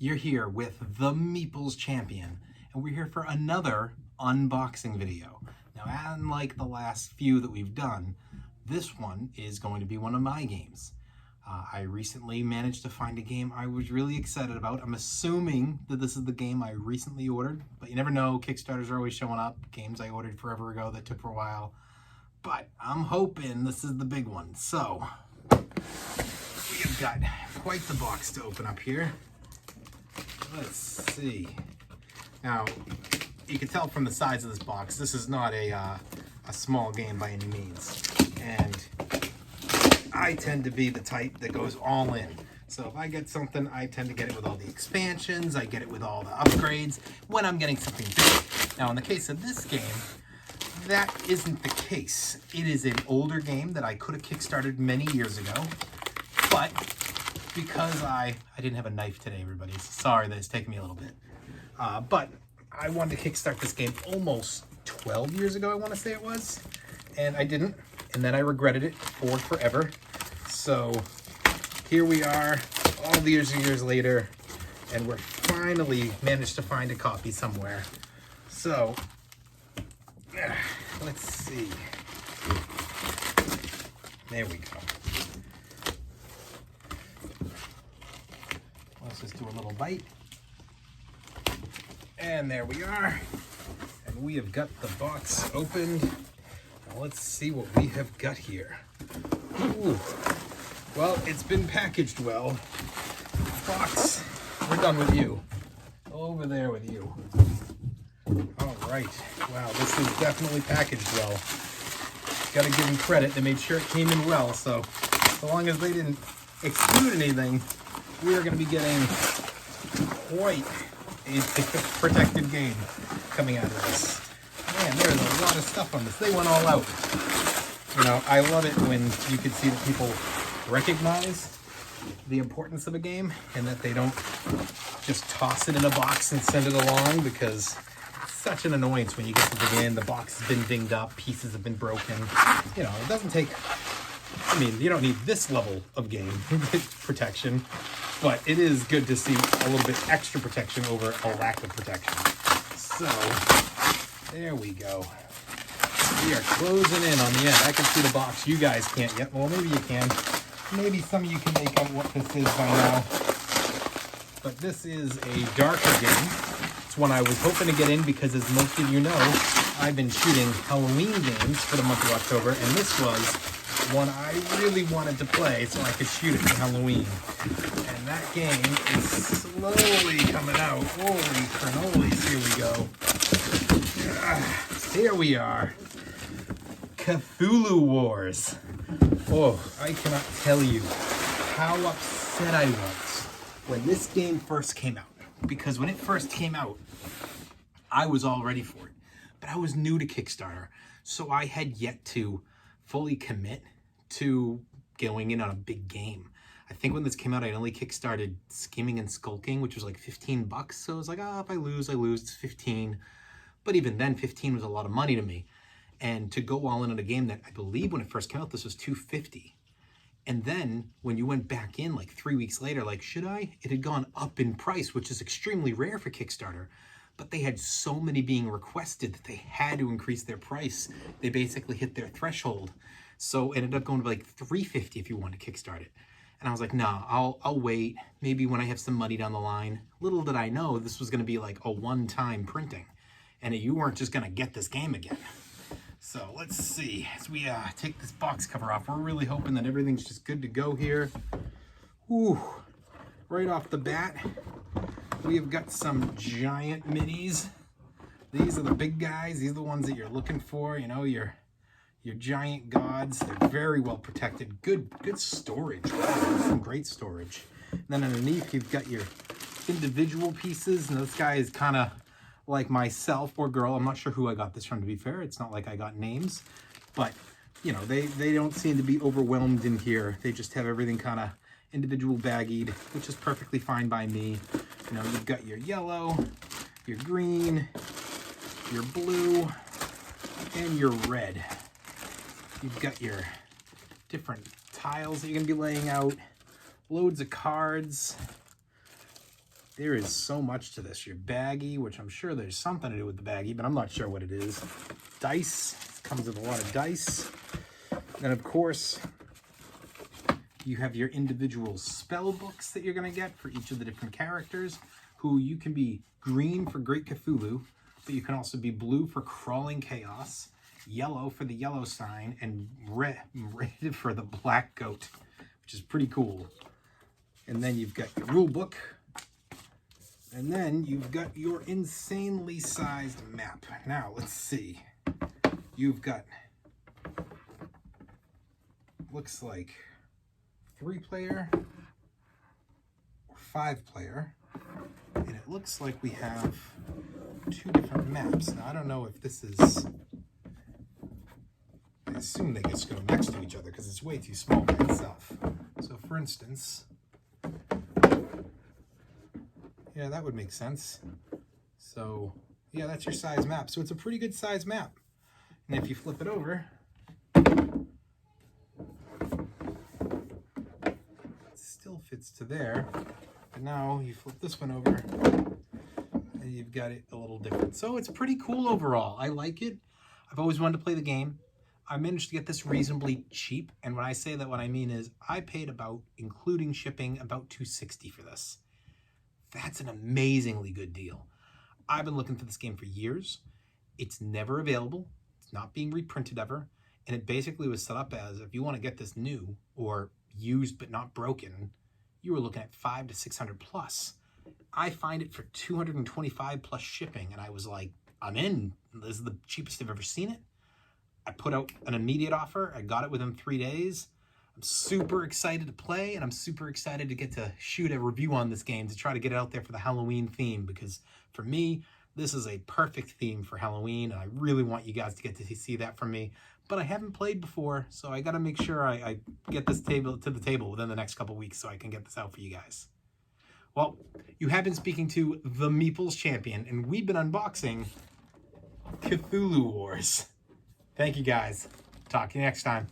You're here with the Meeples Champion, and we're here for another unboxing video. Now, unlike the last few that we've done, this one is going to be one of my games. I recently managed to find a game I was really excited about. I'm assuming that this is the game I recently ordered, but you never know. Kickstarters are always showing up. Games I ordered forever ago that took for a while. But I'm hoping this is the big one. So, we've got quite the box to open up here. Let's see. Now, you can tell from the size of this box, this is not a small game by any means. And I tend to be the type that goes all in. So if I get something, I tend to get it with all the expansions, I get it with all the upgrades, when I'm getting something big. Now in the case of this game, that isn't the case. It is an older game that I could have kickstarted many years ago, but because I didn't have a knife today, everybody. Sorry that it's taken me a little bit. But I wanted to kickstart this game almost 12 years ago, I want to say it was, and I didn't. And then I regretted it for forever. So here we are, all these years later, and we're finally managed to find a copy somewhere. So let's see. There we go. Let's just do a little bite. And there we are. And we have got the box opened. Now let's see what we have got here. Ooh. Well, it's been packaged well. Box, we're done with you. Over there with you. All right. Wow, this is definitely packaged well. Gotta give them credit. They made sure it came in well, so long as they didn't exclude anything, we are going to be getting quite a protected game coming out of this. Man, there's a lot of stuff on this. They went all out. You know, I love it when you can see that people recognize the importance of a game and that they don't just toss it in a box and send it along, because it's such an annoyance when you get to the end, the box has been dinged up, pieces have been broken. You know, it doesn't take, I mean, you don't need this level of game protection, but it is good to see a little bit extra protection over a lack of protection. So, there we go. We are closing in on the end. I can see the box. You guys can't yet. Well, maybe you can. Maybe some of you can make out what this is by now. But this is a darker game. It's one I was hoping to get in because, as most of you know, I've been shooting Halloween games for the month of October, and this was one I really wanted to play so I could shoot it for Halloween. And that game is slowly coming out. Holy cannolis, here we go. Here we are. Cthulhu Wars. Oh, I cannot tell you how upset I was when this game first came out. Because when it first came out, I was all ready for it. But I was new to Kickstarter, so I had yet to fully commit to going in on a big game. I think when this came out, I only kickstarted Scheming and Skulking, which was like $15. So I was like, oh, if I lose, it's 15. But even then, 15 was a lot of money to me. And to go all in on a game that I believe when it first came out, this was $250. And then when you went back in like 3 weeks later, like, should I? It had gone up in price, which is extremely rare for Kickstarter. But they had so many being requested that they had to increase their price. They basically hit their threshold. So it ended up going to like $350 if you wanted to kickstart it. And I was like, nah, I'll wait. Maybe when I have some money down the line. Little did I know this was going to be like a one-time printing. And you weren't just going to get this game again. So let's see. As we take this box cover off, we're really hoping that everything's just good to go here. Ooh, right off the bat, we have got some giant minis. These are the big guys. These are the ones that you're looking for. You know, your giant gods. They're very well protected. Good storage. Wow, some great storage. And then underneath, you've got your individual pieces. And this guy is kind of like myself or girl. I'm not sure who I got this from, to be fair. It's not like I got names. But, you know, they don't seem to be overwhelmed in here. They just have everything kind of individual baggied, which is perfectly fine by me. You know, you've got your yellow, your green, your blue, and your red. You've got your different tiles that you're going to be laying out, loads of cards, There is so much to this. Your baggie, which I'm sure there's something to do with the baggie, but I'm not sure what it is. Dice. It comes with a lot of dice. Then, of course, you have your individual spell books that you're going to get for each of the different characters, who you can be green for Great Cthulhu, but you can also be blue for Crawling Chaos, yellow for the yellow sign, and red for the black goat, which is pretty cool. And then you've got your rule book. And then you've got your insanely sized map. Now, let's see. You've got, looks like 3-player or 5-player. And it looks like we have 2 different maps. Now, I don't know if this is, I assume they just go next to each other because it's way too small by itself. So, for instance, yeah, that would make sense. So, yeah, that's your size map. So it's a pretty good size map. And if you flip it over, it still fits to there. But now you flip this one over, and you've got it a little different. So it's pretty cool overall. I like it. I've always wanted to play the game. I managed to get this reasonably cheap. And when I say that, what I mean is I paid about, including shipping, about $260 for this. That's an amazingly good deal. I've been looking for this game for years. It's never available. It's not being reprinted ever. And it basically was set up as, if you want to get this new or used but not broken, you were looking at $500 to $600 plus. I find it for $225 plus shipping. And I was like, I'm in. This is the cheapest I've ever seen it. I put out an immediate offer. I got it within 3 days. I'm super excited to play, and I'm super excited to get to shoot a review on this game to try to get it out there for the Halloween theme, because for me, this is a perfect theme for Halloween, and I really want you guys to get to see that from me. But I haven't played before, so I got to make sure I get this to the table within the next couple weeks so I can get this out for you guys. Well, you have been speaking to the Meeples Champion, and we've been unboxing Cthulhu Wars. Thank you, guys. Talk to you next time.